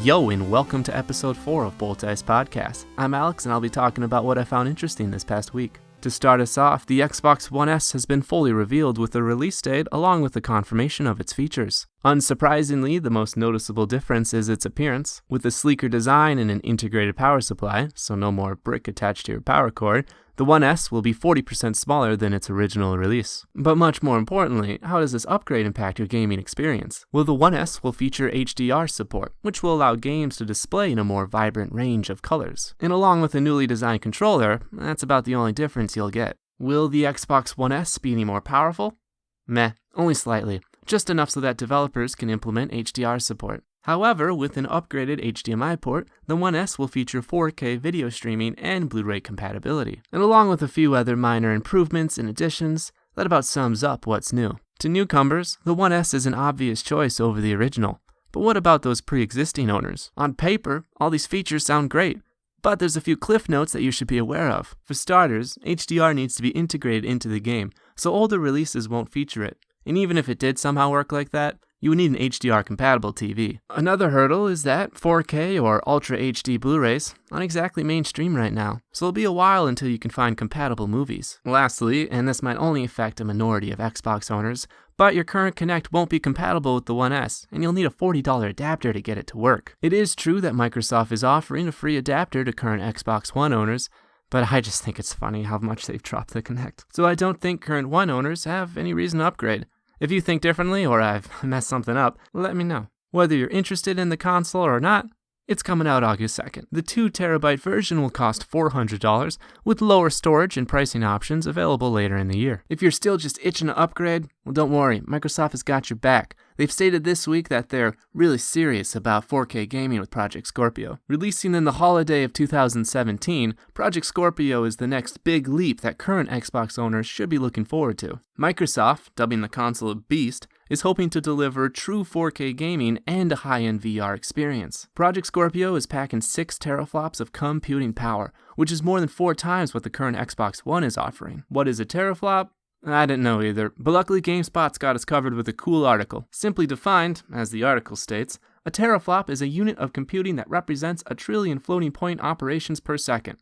Yo, and welcome to episode 4 of Bolt Ice Podcast. I'm Alex, and I'll be talking about what I found interesting this past week. To start us off, the Xbox One S has been fully revealed with the release date along with the confirmation of its features. Unsurprisingly, the most noticeable difference is its appearance. With a sleeker design and an integrated power supply, so no more brick attached to your power cord, the One S will be 40% smaller than its original release. But much more importantly, how does this upgrade impact your gaming experience? Well, the One S will feature HDR support, which will allow games to display in a more vibrant range of colors. And along with a newly designed controller, that's about the only difference you'll get. Will the Xbox One S be any more powerful? Meh, only slightly. Just enough so that developers can implement HDR support. However, with an upgraded HDMI port, the One S will feature 4K video streaming and Blu-ray compatibility. And along with a few other minor improvements and additions, that about sums up what's new. To newcomers, the One S is an obvious choice over the original. But what about those pre-existing owners? On paper, all these features sound great, but there's a few cliff notes that you should be aware of. For starters, HDR needs to be integrated into the game, so older releases won't feature it. And even if it did somehow work like that, you would need an HDR-compatible TV. Another hurdle is that 4K or Ultra HD Blu-rays aren't exactly mainstream right now, so it'll be a while until you can find compatible movies. Lastly, and this might only affect a minority of Xbox owners, but your current Kinect won't be compatible with the One S, and you'll need a $40 adapter to get it to work. It is true that Microsoft is offering a free adapter to current Xbox One owners, but I just think it's funny how much they've dropped the Kinect. So I don't think current One owners have any reason to upgrade. If you think differently or I've messed something up, let me know. Whether you're interested in the console or not, it's coming out August 2nd. The 2TB version will cost $400, with lower storage and pricing options available later in the year. If you're still just itching to upgrade, well, don't worry, Microsoft has got your back. They've stated this week that they're really serious about 4K gaming with Project Scorpio. Releasing in the holiday of 2017, Project Scorpio is the next big leap that current Xbox owners should be looking forward to. Microsoft, dubbing the console a beast, is hoping to deliver true 4K gaming and a high-end VR experience. Project Scorpio is packing 6 teraflops of computing power, which is more than 4 times what the current Xbox One is offering. What is a teraflop? I didn't know either, but luckily GameSpot's got us covered with a cool article. Simply defined, as the article states, a teraflop is a unit of computing that represents a trillion floating point operations per second.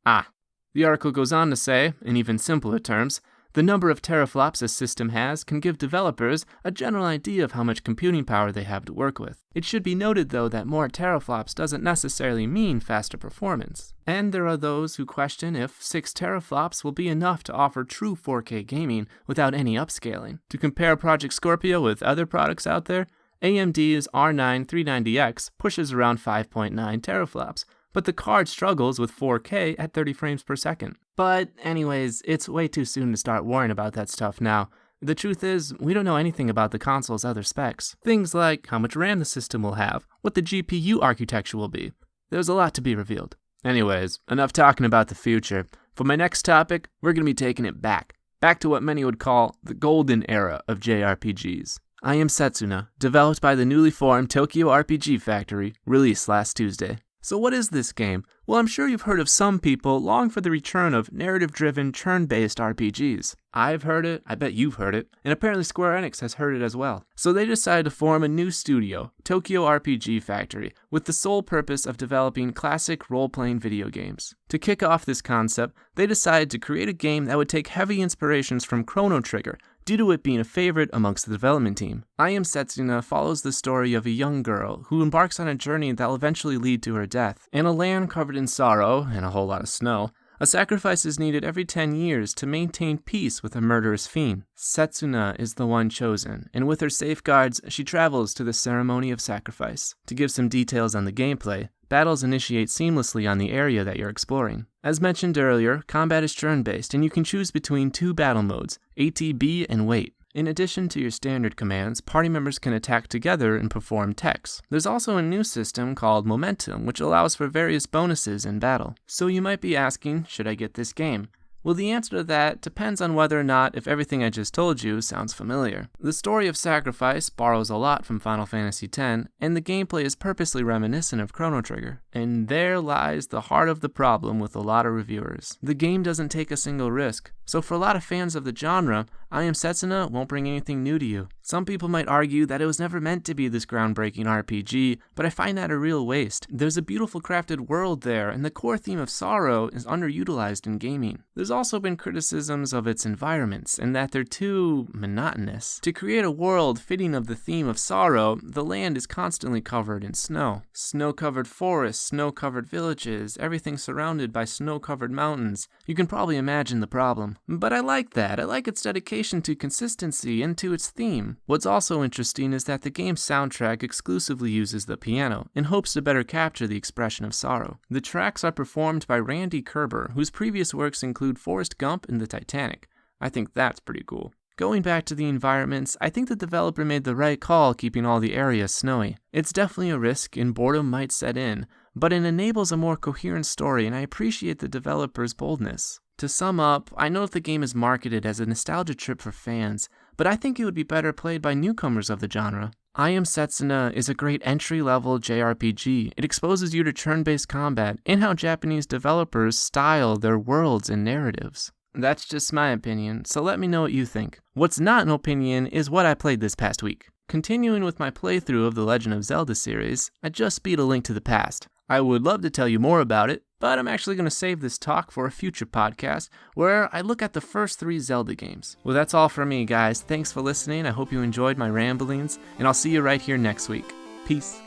The article goes on to say, in even simpler terms, the number of teraflops a system has can give developers a general idea of how much computing power they have to work with. It should be noted, though, that more teraflops doesn't necessarily mean faster performance. And there are those who question if 6 teraflops will be enough to offer true 4K gaming without any upscaling. To compare Project Scorpio with other products out there, AMD's R9 390X pushes around 5.9 teraflops, but the card struggles with 4K at 30 frames per second. But anyways, it's way too soon to start worrying about that stuff now. The truth is, we don't know anything about the console's other specs. Things like how much RAM the system will have, what the GPU architecture will be. There's a lot to be revealed. Anyways, enough talking about the future. For my next topic, we're going to be taking it back to what many would call the golden era of JRPGs. Am Setsuna, developed by the newly formed Tokyo RPG Factory, released last Tuesday. So what is this game? Well, I'm sure you've heard of some people long for the return of narrative-driven, turn-based RPGs. I've heard it, I bet you've heard it, and apparently Square Enix has heard it as well. So they decided to form a new studio, Tokyo RPG Factory, with the sole purpose of developing classic role-playing video games. To kick off this concept, they decided to create a game that would take heavy inspirations from Chrono Trigger, due to it being a favorite amongst the development team. Am Setsuna follows the story of a young girl who embarks on a journey that will eventually lead to her death. In a land covered in sorrow and a whole lot of snow, a sacrifice is needed every 10 years to maintain peace with a murderous fiend. Setsuna is the one chosen, and with her safeguards, she travels to the ceremony of sacrifice. To give some details on the gameplay, battles initiate seamlessly on the area that you're exploring. As mentioned earlier, combat is turn-based, and you can choose between 2 battle modes, ATB and Wait. In addition to your standard commands, party members can attack together and perform techs. There's also a new system called Momentum, which allows for various bonuses in battle. So you might be asking, should I get this game? Well, the answer to that depends on whether or not if everything I just told you sounds familiar. The story of Sacrifice borrows a lot from Final Fantasy X, and the gameplay is purposely reminiscent of Chrono Trigger. And there lies the heart of the problem with a lot of reviewers. The game doesn't take a single risk, so for a lot of fans of the genre, Am Setsuna won't bring anything new to you. Some people might argue that it was never meant to be this groundbreaking RPG, but I find that a real waste. There's a beautiful crafted world there, and the core theme of sorrow is underutilized in gaming. There's also been criticisms of its environments, and that they're too monotonous. To create a world fitting of the theme of sorrow, the land is constantly covered in snow. Snow-covered forests, snow-covered villages, everything surrounded by snow-covered mountains. You can probably imagine the problem. But I like that. I like its dedication to consistency and to its theme. What's also interesting is that the game's soundtrack exclusively uses the piano, in hopes to better capture the expression of sorrow. The tracks are performed by Randy Kerber, whose previous works include Forrest Gump and the Titanic. I think that's pretty cool. Going back to the environments, I think the developer made the right call keeping all the areas snowy. It's definitely a risk and boredom might set in, but it enables a more coherent story and I appreciate the developer's boldness. To sum up, I know the game is marketed as a nostalgia trip for fans, but I think it would be better played by newcomers of the genre. Am Setsuna is a great entry-level JRPG. It exposes you to turn-based combat and how Japanese developers style their worlds and narratives. That's just my opinion, so let me know what you think. What's not an opinion is what I played this past week. Continuing with my playthrough of the Legend of Zelda series, I just beat A Link to the Past. I would love to tell you more about it, but I'm actually going to save this talk for a future podcast where I look at the first 3 Zelda games. Well, that's all for me, guys. Thanks for listening. I hope you enjoyed my ramblings, and I'll see you right here next week. Peace.